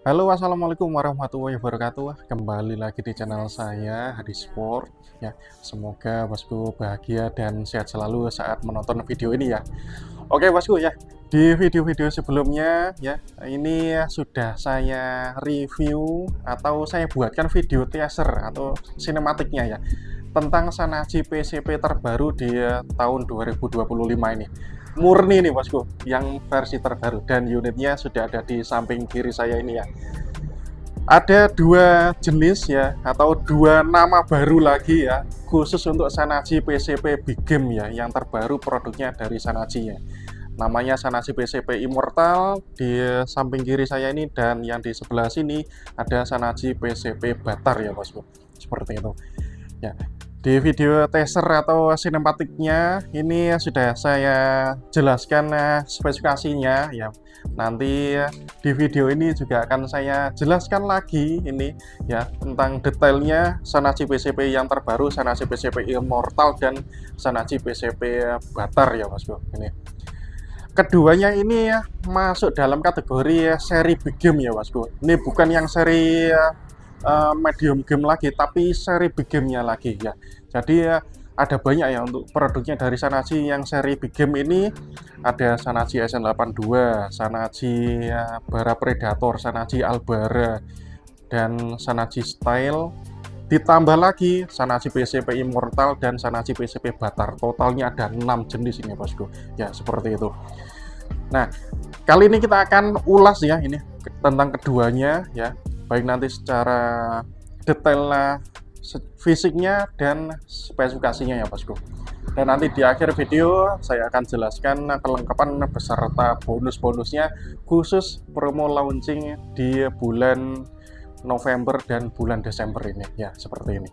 Halo, assalamualaikum warahmatullahi wabarakatuh. Kembali lagi di channel saya, Hadi Sport. Ya, semoga bosku bahagia dan sehat selalu saat menonton video ini ya. Oke, bosku ya. Di video-video sebelumnya ya, ini sudah saya review atau saya buatkan video teaser atau sinematiknya ya tentang Sanaji PCP terbaru di tahun 2025 ini. Murni nih bosku, yang versi terbaru dan unitnya sudah ada di samping kiri saya ini ya. Ada dua jenis ya atau dua nama baru lagi ya khusus untuk Sanaji PCP Big Game ya, yang terbaru produknya dari Sanaji ya. Namanya Sanaji PCP Immortal di samping kiri saya ini, dan yang di sebelah sini ada Sanaji PCP Batar ya bosku. Seperti itu. Ya, di video teaser atau sinematiknya ini sudah saya jelaskan spesifikasinya ya. Nanti di video ini juga akan saya jelaskan lagi ini ya tentang detailnya Sanaji PCP yang terbaru, Sanaji PCP Immortal dan Sanaji PCP Batar ya bosku. Ini keduanya ini masuk dalam kategori seri big game ya bosku. Ini bukan yang seri medium game lagi, tapi seri big game-nya lagi ya. Jadi ada banyak ya untuk produknya dari Sanaji yang seri big game ini. Ada Sanaji SN82, Sanaji Bara Predator, Sanaji Albara, dan Sanaji Style. Ditambah lagi Sanaji PCP Immortal dan Sanaji PCP Batar. Totalnya ada 6 jenis ini bosku. Ya, seperti itu. Nah, kali ini kita akan ulas ya ini tentang keduanya ya. Baik nanti secara detail fisiknya dan spesifikasinya ya bosku. Dan nanti di akhir video saya akan jelaskan kelengkapan beserta bonus-bonusnya khusus promo launching di bulan November dan bulan Desember ini ya, seperti ini.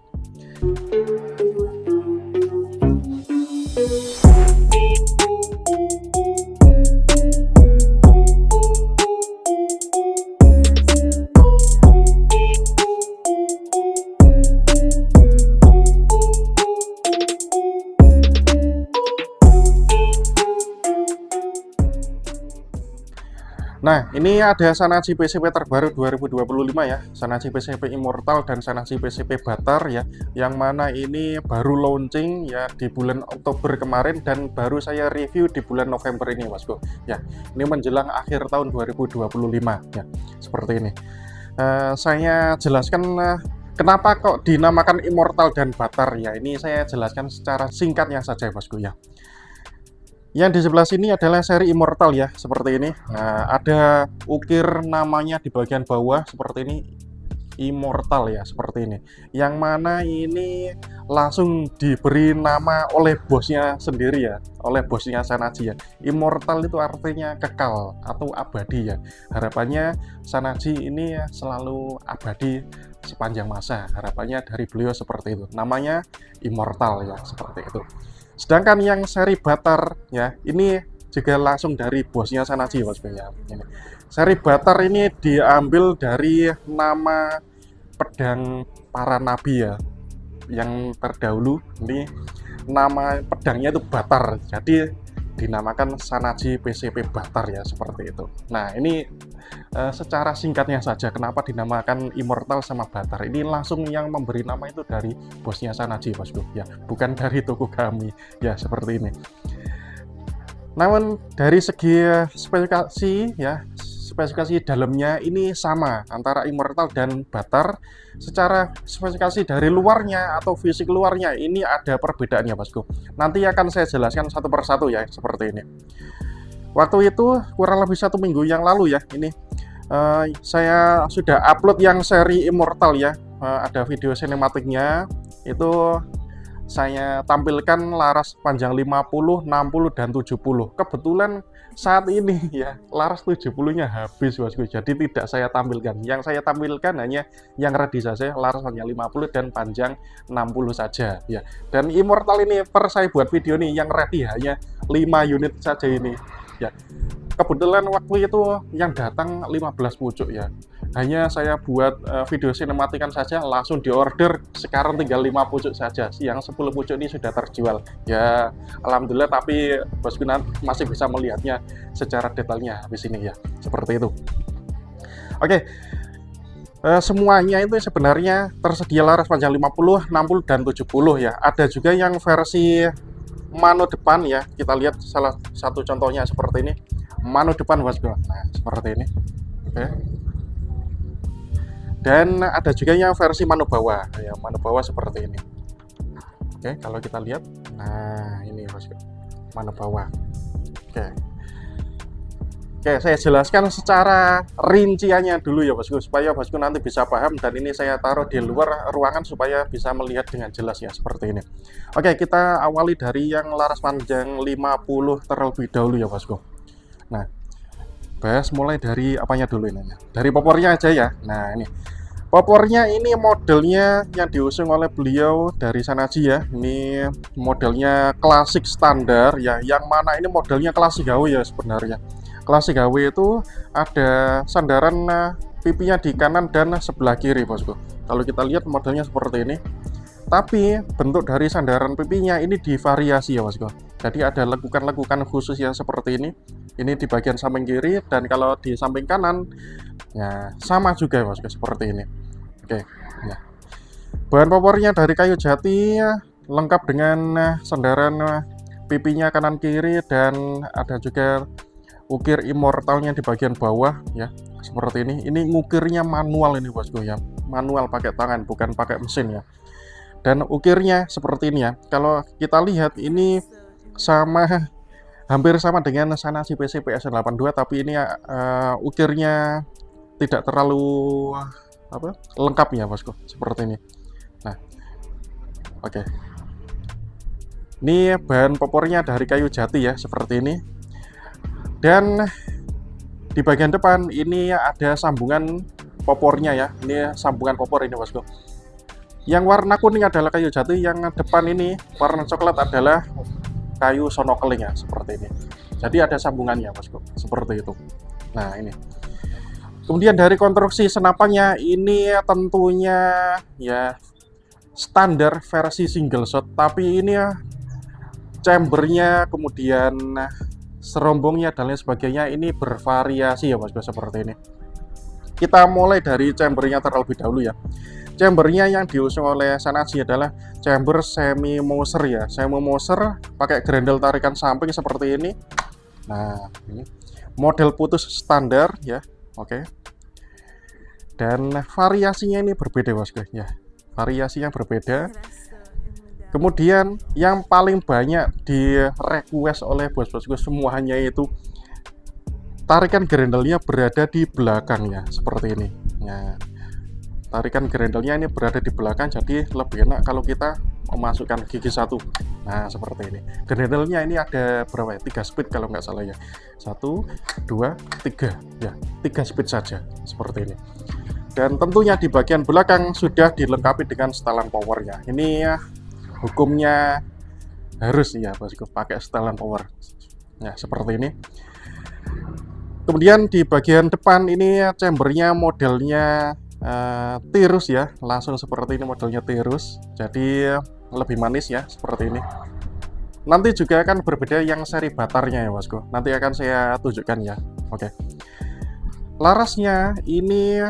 Nah, ini ada Sanaji PCP terbaru 2025 ya, Sanaji PCP Immortal dan Sanaji PCP Batar ya, yang mana ini baru launching ya di bulan Oktober kemarin dan baru saya review di bulan November ini bosku. Ya, ini menjelang akhir tahun 2025 ya, seperti ini. Saya jelaskan kenapa kok dinamakan Immortal dan Batar ya, ini saya jelaskan secara singkatnya saja bosku ya. Yang di sebelah sini adalah seri Immortal ya, seperti ini. Nah, ada ukir namanya di bagian bawah seperti ini, Immortal ya, seperti ini. Yang mana ini langsung diberi nama oleh bosnya sendiri ya, oleh bosnya Sanaji ya. Immortal itu artinya kekal atau abadi ya. Harapannya Sanaji ini selalu abadi sepanjang masa. Harapannya dari beliau seperti itu. Namanya Immortal ya, seperti itu. Sedangkan yang seri Batar ya, ini juga langsung dari bosnya Sanaji bosku ya. Ini. Seri Batar ini diambil dari nama pedang para nabi ya, yang terdahulu. Ini nama pedangnya itu Batar, jadi dinamakan Sanaji PCP Batar ya, seperti itu. Nah, ini secara singkatnya saja kenapa dinamakan Immortal sama Batar. Ini langsung yang memberi nama itu dari bosnya Sanaji bosku ya, bukan dari toko kami ya, seperti ini. Namun dari segi spesifikasi ya, spesifikasi dalamnya ini sama antara Immortal dan Batar. Secara spesifikasi dari luarnya atau fisik luarnya ini ada perbedaannya bosku. Nanti akan saya jelaskan satu persatu ya, seperti ini. Waktu itu kurang lebih 1 minggu yang lalu ya, ini saya sudah upload yang seri Immortal ya. Ada video sinematiknya, itu saya tampilkan laras panjang 50, 60, dan 70. Kebetulan saat ini ya laras 70-nya habis bosku, jadi tidak saya tampilkan. Yang saya tampilkan hanya yang ready saja, laras panjang 50 dan panjang 60 saja ya. Dan Immortal ini saya buat video nih yang ready hanya 5 unit saja ini ya. Kebetulan waktu itu yang datang 15 pucuk ya. Hanya saya buat video sinematikan saja, langsung diorder. Sekarang tinggal 5 pucuk saja. Yang 10 pucuk ini sudah terjual. Ya, alhamdulillah, tapi bosku masih bisa melihatnya secara detailnya habis ini ya. Seperti itu. Oke, semuanya itu sebenarnya tersedia laras panjang 50, 60, dan 70 ya. Ada juga yang versi mano depan ya. Kita lihat salah satu contohnya seperti ini. Mano depan bosku. Nah, seperti ini. Oke. Dan ada juga yang versi mano bawah ya, mano bawah seperti ini. Oke, kalau kita lihat, nah ini bosku, mano bawah. Oke. Oke, saya jelaskan secara rinciannya dulu ya bosku, supaya bosku nanti bisa paham, dan ini saya taruh di luar ruangan supaya bisa melihat dengan jelas ya, seperti ini. Oke, kita awali dari yang laras panjang 50 terlebih dahulu ya bosku. Nah, bahas mulai dari apanya dulu ini? Dari popornya aja ya. Nah, ini popornya, ini modelnya yang diusung oleh beliau dari Shanachi ya. Ini modelnya klasik standar ya, yang mana ini modelnya klasik HW ya sebenarnya. Klasik HW itu ada sandaran pipinya di kanan dan sebelah kiri bosku. Kalau kita lihat modelnya seperti ini. Tapi bentuk dari sandaran pipinya ini divariasi ya bosku. Jadi ada lekukan-lekukan khusus yang seperti ini. Ini di bagian samping kiri, dan kalau di samping kanan ya sama juga ya bosku, seperti ini. Oke, ya. Bahan popornya dari kayu jati, lengkap dengan sandaran pipinya kanan kiri, dan ada juga ukir immortalnya di bagian bawah ya, seperti ini. Ini ngukirnya manual ini bosku ya, manual pakai tangan, bukan pakai mesin ya. Dan ukirnya seperti ini ya. Kalau kita lihat ini hampir sama dengan Shanachi PCP SN82, tapi ini ukirnya tidak terlalu lengkap ya bosku, seperti ini. Nah, oke. Ini bahan popornya dari kayu jati ya, seperti ini. Dan di bagian depan ini ada sambungan popornya ya. Ini sambungan popor ini bosku. Yang warna kuning adalah kayu jati, yang depan ini warna coklat adalah kayu sonokeling ya, seperti ini. Jadi ada sambungannya bosku, seperti itu. Nah, ini. Kemudian dari konstruksi senapannya, ini tentunya ya standar versi single shot, tapi ini ya chambernya, kemudian serombongnya dan lain sebagainya ini bervariasi ya bosku, seperti ini. Kita mulai dari chambernya terlebih dahulu ya. Chambernya yang diusung oleh Shanachi adalah chamber semi Moser ya, semi Moser pakai grendel tarikan samping seperti ini. Nah, ini model putus standar ya. Oke. Dan variasinya ini berbeda bosku ya, variasinya berbeda. Kemudian yang paling banyak di request oleh bos-bosku semuanya itu tarikan grendelnya berada di belakang ya, seperti ini. Nah, tarikan grendelnya ini berada di belakang, jadi lebih enak kalau kita memasukkan gigi satu. Nah, seperti ini. Grendelnya ini ada berapa ya? 3 speed kalau nggak salah ya. 1, 2, 3 ya, 3 speed saja, seperti ini. Dan tentunya di bagian belakang sudah dilengkapi dengan setelan powernya. Ini ya, hukumnya harus ya bosku pakai setelan power ya, seperti ini. Kemudian di bagian depan ini chambernya modelnya tirus ya, langsung seperti ini modelnya tirus, jadi lebih manis ya, seperti ini. Nanti juga akan berbeda yang seri batarnya ya bosku, nanti akan saya tunjukkan ya. Oke, larasnya ini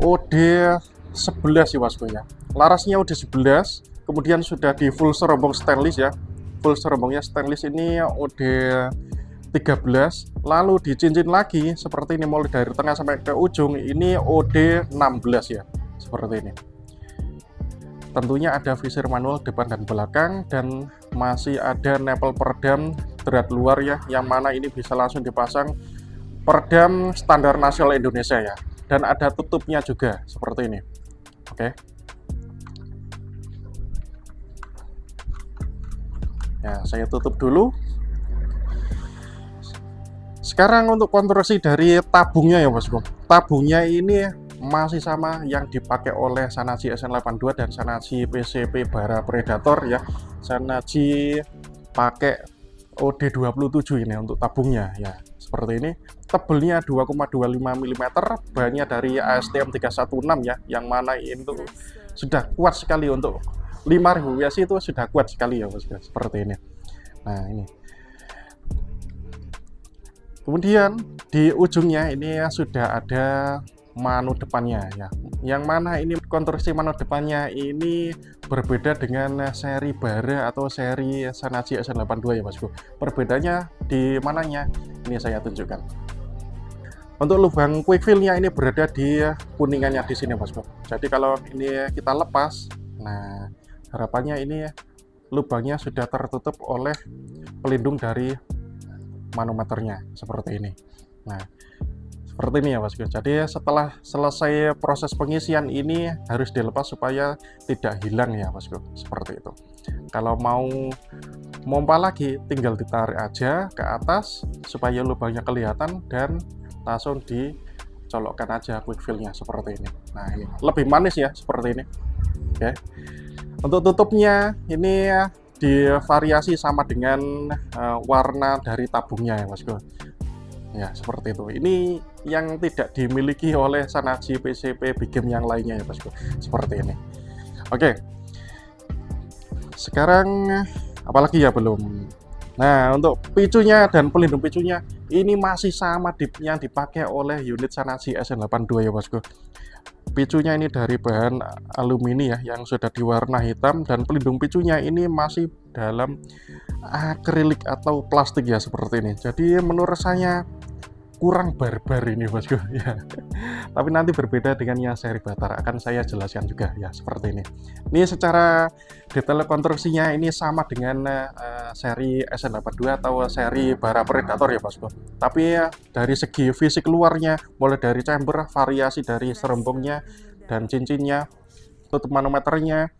OD11 ya bosku ya, larasnya OD11. Kemudian sudah di full serombong stainless ya, full serombongnya stainless ini OD13, lalu dicincin lagi seperti ini mulai dari tengah sampai ke ujung, ini OD16 ya, seperti ini. Tentunya ada visir manual depan dan belakang, dan masih ada nempel peredam berat luar ya, yang mana ini bisa langsung dipasang peredam standar nasional Indonesia ya, dan ada tutupnya juga seperti ini. Oke. Ya, saya tutup dulu. Sekarang untuk konstruksi dari tabungnya ya bosku. Tabungnya ini masih sama yang dipakai oleh Shanachi SN82 dan Shanachi PCP Bara Predator ya. Shanachi pakai OD27 ini untuk tabungnya ya, seperti ini. Tebelnya 2,25 mm, bahannya dari ASTM 316 ya, yang mana itu sudah kuat sekali untuk 5000 WS, itu sudah kuat sekali ya bosku, seperti ini. Nah, ini. Kemudian di ujungnya ini sudah ada manu depannya ya. Yang mana ini konstruksi manu depannya ini berbeda dengan seri bara atau seri Sanachi SN82 ya bosku. Perbedaannya di mananya? Ini saya tunjukkan. Untuk lubang quick fill-nya ini berada di kuningannya di sini bosku. Jadi kalau ini kita lepas, nah harapannya ini lubangnya sudah tertutup oleh pelindung dari manometernya seperti ini. Nah, seperti ini ya bosku. Jadi setelah selesai proses pengisian ini harus dilepas supaya tidak hilang ya bosku. Seperti itu. Kalau mau mompa lagi tinggal ditarik aja ke atas supaya lubangnya kelihatan dan langsung dicolokkan aja quick fill-nya seperti ini. Nah, ini lebih manis ya seperti ini. Oke. Untuk tutupnya ini divariasi sama dengan warna dari tabungnya ya bosku. Ya seperti itu. Ini yang tidak dimiliki oleh Sanachi PCP big game yang lainnya ya bosku. Seperti ini. Oke. Sekarang apalagi ya belum. Nah, untuk picunya dan pelindung picunya ini masih sama yang dipakai oleh unit Sanachi SN82 ya bosku. Picunya ini dari bahan alumini ya yang sudah diwarna hitam, dan pelindung picunya ini masih dalam akrilik atau plastik ya seperti ini. Jadi menurut saya kurang barbar ini bosku ya. Tapi nanti berbeda dengan yang seri Batar, akan saya jelaskan juga ya seperti ini. Ini secara detail konstruksinya ini sama dengan seri SN82 atau seri Bara Predator ya bosku. Tapi ya, dari segi fisik luarnya, mulai dari chamber, variasi dari serembongnya dan cincinnya, tutup manometernya,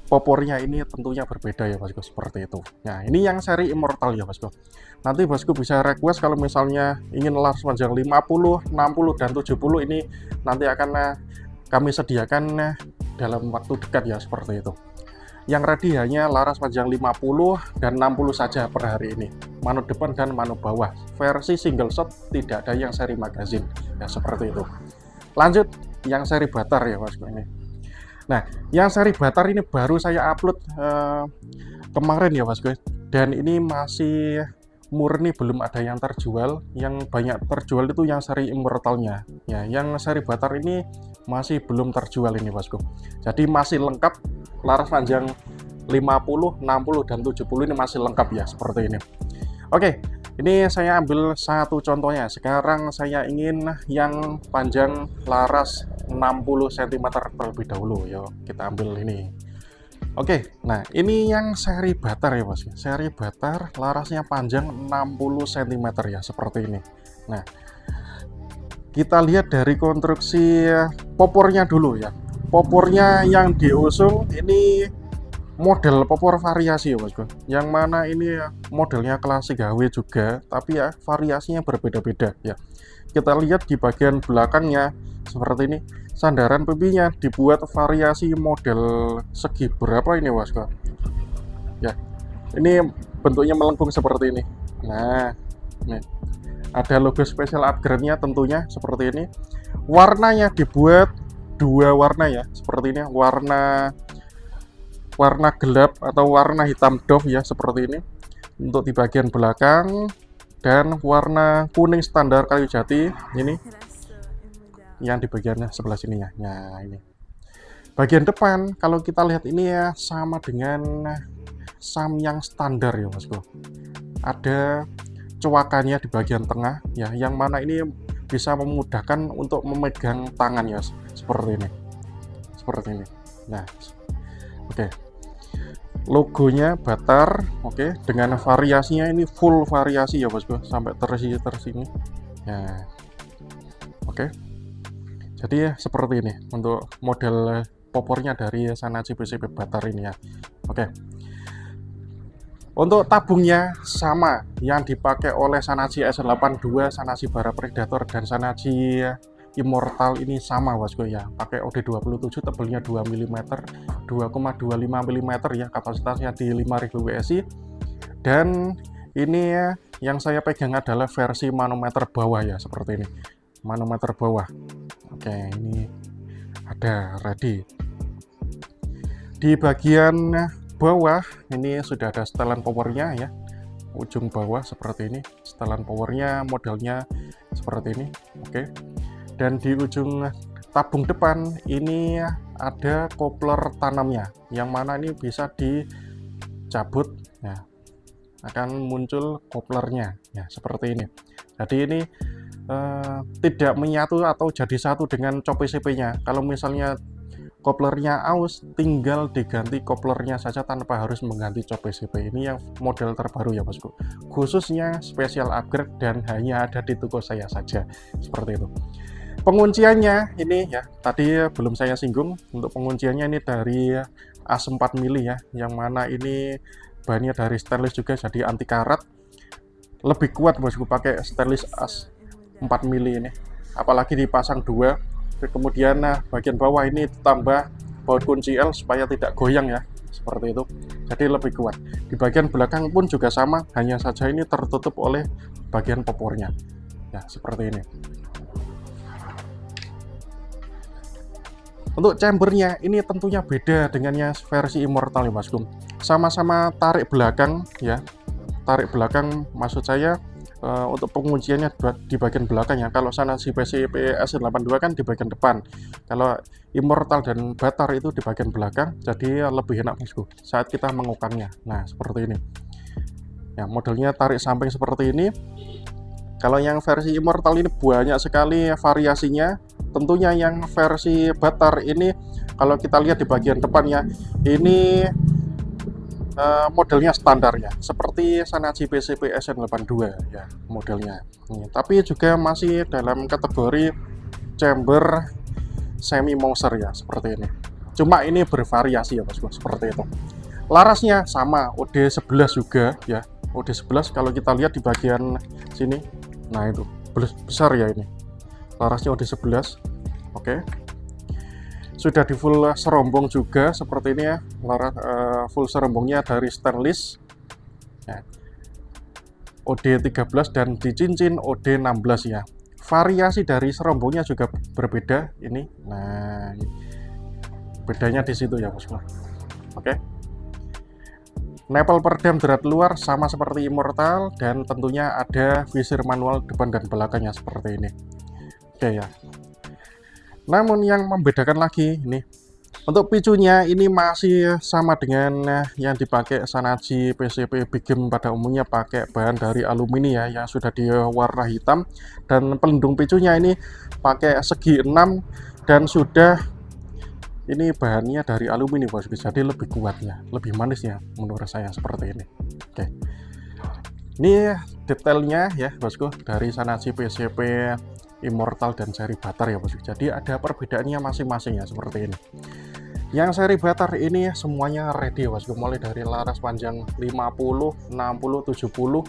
popornya ini tentunya berbeda ya bosku, seperti itu. Nah, ini yang seri Immortal ya bosku. Nanti bosku bisa request kalau misalnya ingin laras panjang 50, 60 dan 70 ini nanti akan kami sediakan dalam waktu dekat ya seperti itu. Yang ready hanya laras panjang 50 dan 60 saja per hari ini. Manu depan dan manu bawah. Versi single shot, tidak ada yang seri magazine ya seperti itu. Lanjut yang seri Batar ya bosku ini. Nah, yang seri Batar ini baru saya upload kemarin ya bosku, dan ini masih murni, belum ada yang terjual. Yang banyak terjual itu yang seri Immortalnya ya. Yang seri Batar ini masih belum terjual ini bosku. Jadi masih lengkap, laras panjang 50, 60 dan 70 ini masih lengkap ya seperti ini. Oke, ini saya ambil satu contohnya. Sekarang saya ingin yang panjang laras 60 cm terlebih dahulu. Yuk kita ambil ini. Oke, nah ini yang seri Batar ya bos. Seri Batar larasnya panjang 60 cm ya seperti ini. Nah, kita lihat dari konstruksi popornya dulu ya. Popornya yang diusung ini model popor variasi ya bosku. Yang mana ini modelnya klasik HW juga, tapi ya variasinya berbeda-beda ya. Kita lihat di bagian belakangnya seperti ini. Sandaran pipinya dibuat variasi model segi berapa ini bosku ya. Ini bentuknya melengkung seperti ini. Nah, ini ada logo special upgrade-nya tentunya seperti ini. Warnanya dibuat dua warna ya seperti ini. Warna gelap atau warna hitam doff ya seperti ini untuk di bagian belakang, dan warna kuning standar kayu jati ini yang di bagian sebelah sininya. Nah, ini bagian depan kalau kita lihat ini ya sama dengan SAM yang standar ya bosku. Ada coakannya di bagian tengah ya, yang mana ini bisa memudahkan untuk memegang tangan ya seperti ini. Seperti ini. Nah, oke. Logonya Batar, oke, dengan variasinya ini full variasi ya bosku, sampai tersini. Nah, oke. Jadi ya seperti ini untuk model popornya dari Sanachi PCP Batar ini ya. Oke. Untuk tabungnya sama yang dipakai oleh Sanachi SN82, Sanachi Bara Predator dan Sanachi Immortal ini sama bosku ya. Pakai OD27, tebalnya 2 mm, 2,25 mm ya, kapasitasnya di 5000 WSI. Dan ini ya yang saya pegang adalah versi manometer bawah ya, seperti ini. Manometer bawah. Oke, ini ada ready. Di bagian bawah ini sudah ada setelan powernya ya, ujung bawah seperti ini. Setelan powernya modelnya seperti ini. Oke, dan di ujung tabung depan ini ada kopler tanamnya, yang mana ini bisa dicabut ya, akan muncul koplernya ya, seperti ini. Jadi ini tidak menyatu atau jadi satu dengan cop PCP nya. Kalau misalnya koplernya aus, tinggal diganti koplernya saja tanpa harus mengganti cop PCP. Ini yang model terbaru ya bosku, khususnya special upgrade dan hanya ada di toko saya saja, seperti itu. Pengunciannya ini ya, tadi belum saya singgung. Untuk pengunciannya ini dari as 4 mili ya, yang mana ini bahannya dari stainless juga, jadi anti karat. Lebih kuat bosku pakai stainless as 4 mili ini, apalagi dipasang dua. Kemudian bagian bawah ini ditambah baut kunci L supaya tidak goyang ya, seperti itu. Jadi lebih kuat. Di bagian belakang pun juga sama, hanya saja ini tertutup oleh bagian popornya ya, seperti ini. Untuk chambernya ini tentunya beda dengan yang versi Immortal ya bosku. Sama-sama tarik belakang ya, tarik belakang maksud saya untuk pengunciannya di bagian belakang ya. Kalau Shanachi PCP S82 kan di bagian depan, kalau Immortal dan Batar itu di bagian belakang, jadi lebih enak bosku saat kita mengukangnya. Nah seperti ini ya, modelnya tarik samping seperti ini. Kalau yang versi Immortal ini banyak sekali variasinya. Tentunya yang versi Batar ini, kalau kita lihat di bagian depannya, ini modelnya standar ya, seperti Shanachi PCP SN82 ya modelnya. Tapi juga masih dalam kategori chamber semi monster ya, seperti ini. Cuma ini bervariasi ya bosku, seperti itu. Larasnya sama, OD11 juga ya, OD11 kalau kita lihat di bagian sini. Nah itu besar ya, ini larasnya OD11. Oke, sudah di full serombong juga seperti ini ya, full serombongnya dari stainless ya, OD13 dan di cincin OD16 ya. Variasi dari serombongnya juga berbeda ini. Nah bedanya di situ ya bosku. Oke, Nepal peredam derat luar sama seperti Immortal, dan tentunya ada visir manual depan dan belakangnya seperti ini. Oke ya. Namun yang membedakan lagi ini, untuk picunya ini masih sama dengan yang dipakai Shanachi PCP Big Game pada umumnya, pakai bahan dari alumini ya, yang sudah diwarna hitam, dan pelindung picunya ini pakai segi 6 dan sudah ini bahannya dari alumini bosku, jadi lebih kuatnya, lebih manis ya menurut saya, seperti ini. Oke, ini detailnya ya bosku dari Shanachi PCP Immortal dan seri Batar ya bosku. Jadi ada perbedaannya masing-masing ya, seperti ini. Yang seri Batar ini semuanya ready ya bosku, mulai dari laras panjang 50, 60, 70,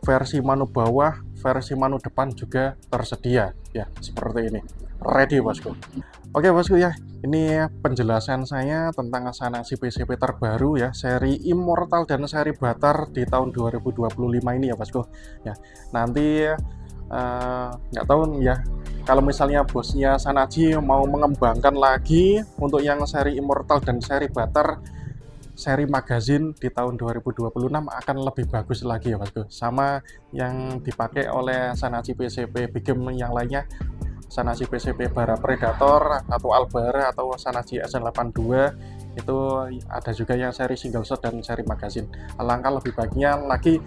versi manu bawah, versi manu depan juga tersedia ya, seperti ini. Ready bosku. Oke bosku ya, ini penjelasan saya tentang Shanachi PCP terbaru ya, seri Immortal dan seri Batar di tahun 2025 ini ya bosku. Ya, nanti nggak tahu ya, kalau misalnya bosnya Shanachi mau mengembangkan lagi untuk yang seri Immortal dan seri Batar, seri magazine di tahun 2026 akan lebih bagus lagi ya bosku, sama yang dipakai oleh Shanachi PCP Big Game yang lainnya, Shanachi PCP Bara Predator atau Albara atau Shanachi SN82, itu ada juga yang seri single shot dan seri magazine. Alangkah lebih baiknya lagi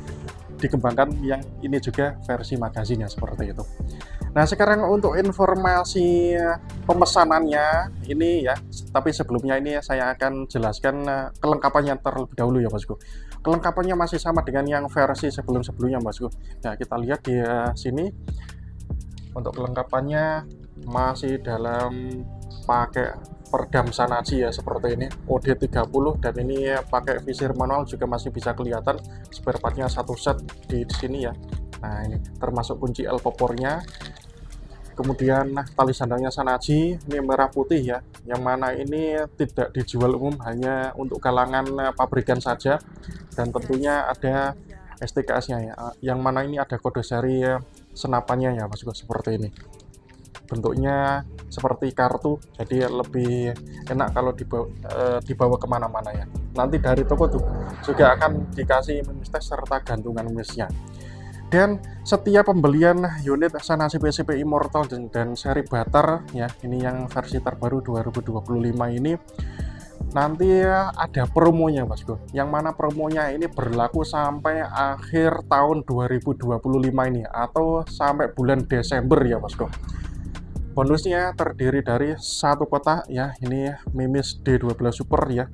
dikembangkan yang ini juga versi magazinnya, seperti itu. Nah sekarang untuk informasi pemesanannya ini ya, tapi sebelumnya ini saya akan jelaskan kelengkapannya terlebih dahulu ya bosku. Kelengkapannya masih sama dengan yang versi sebelum-sebelumnya bosku. Nah kita lihat di sini, untuk kelengkapannya masih dalam pakai peredam Shanachi ya, seperti ini OD30, dan ini pakai visir manual juga masih bisa kelihatan. Spare partnya satu set di sini ya. Nah ini termasuk kunci L popornya. Kemudian tali sandangnya Shanachi ini merah putih ya, yang mana ini tidak dijual umum, hanya untuk kalangan pabrikan saja, dan tentunya ada STKS nya ya, yang mana ini ada kode seri senapannya ya bosku, seperti ini. Bentuknya seperti kartu, jadi lebih enak kalau dibawa kemana-mana ya. Nanti dari toko tuh juga akan dikasih mini tag serta gantungan mesnya. Dan setiap pembelian unit Sanasi PCP Immortal dan seri Butter ya, ini yang versi terbaru 2025 ini, nanti ada promonya bosku, yang mana promonya ini berlaku sampai akhir tahun 2025 ini atau sampai bulan Desember ya bosku. Bonusnya terdiri dari satu kotak ya, ini Mimis D12 Super ya,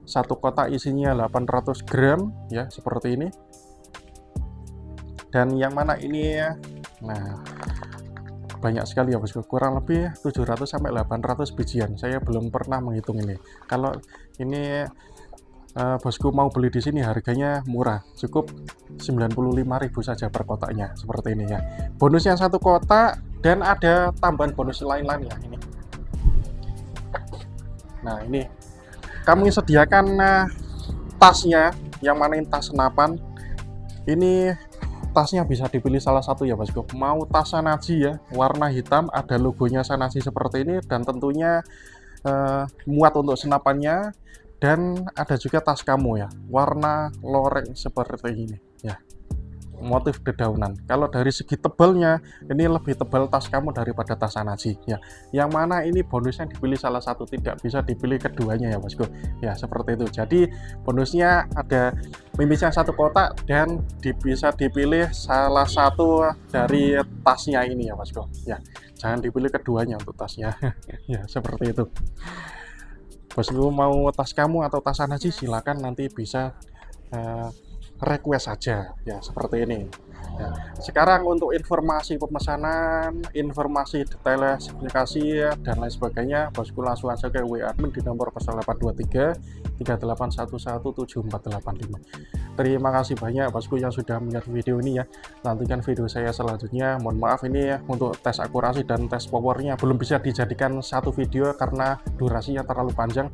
satu kotak isinya 800 gram ya, seperti ini. Dan yang mana ini ya, nah banyak sekali ya bosku, kurang lebih 700 sampai 800 bijian. Saya belum pernah menghitung ini. Kalau ini bosku mau beli di sini harganya murah, cukup 95.000 saja per kotaknya, seperti ini ya. Bonusnya satu kotak dan ada tambahan bonus lain-lain ya ini. Nah ini kami sediakan tasnya, yang mana ini tas senapan. Ini tasnya bisa dipilih salah satu ya bosku, mau tas Sanaji ya, warna hitam, ada logonya Sanaji seperti ini, dan tentunya muat untuk senapannya. Dan ada juga tas kamu ya, warna loreng seperti ini ya, motif dedaunan. Kalau dari segi tebalnya, ini lebih tebal tas kamu daripada tas Sanaji ya. Yang mana ini bonusnya dipilih salah satu, tidak bisa dipilih keduanya ya bosku ya, seperti itu. Jadi bonusnya ada mimisnya satu kotak dan bisa dipilih salah satu dari tasnya ini ya bosku ya, jangan dipilih keduanya untuk tasnya ya, seperti itu bosku. Mau tas kamu atau tas Sanaji, silakan nanti bisa request saja ya, seperti ini ya. Sekarang untuk informasi pemesanan, informasi detail spesifikasi dan lain sebagainya, bosku langsung aja ke WA admin di nomor 0823 38117485. Terima kasih banyak bosku yang sudah melihat video ini ya. Nantikan video saya selanjutnya. Mohon maaf ini ya, untuk tes akurasi dan tes powernya belum bisa dijadikan satu video karena durasinya terlalu panjang.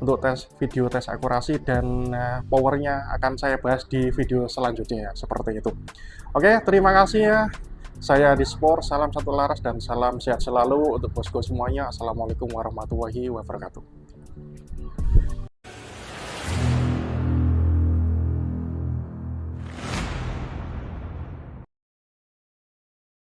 Untuk tes video tes akurasi dan powernya akan saya bahas di video selanjutnya ya, seperti itu. Oke, terima kasih ya. Saya Dispor, salam satu laras dan salam sehat selalu untuk bosku semuanya. Assalamualaikum warahmatullahi wabarakatuh.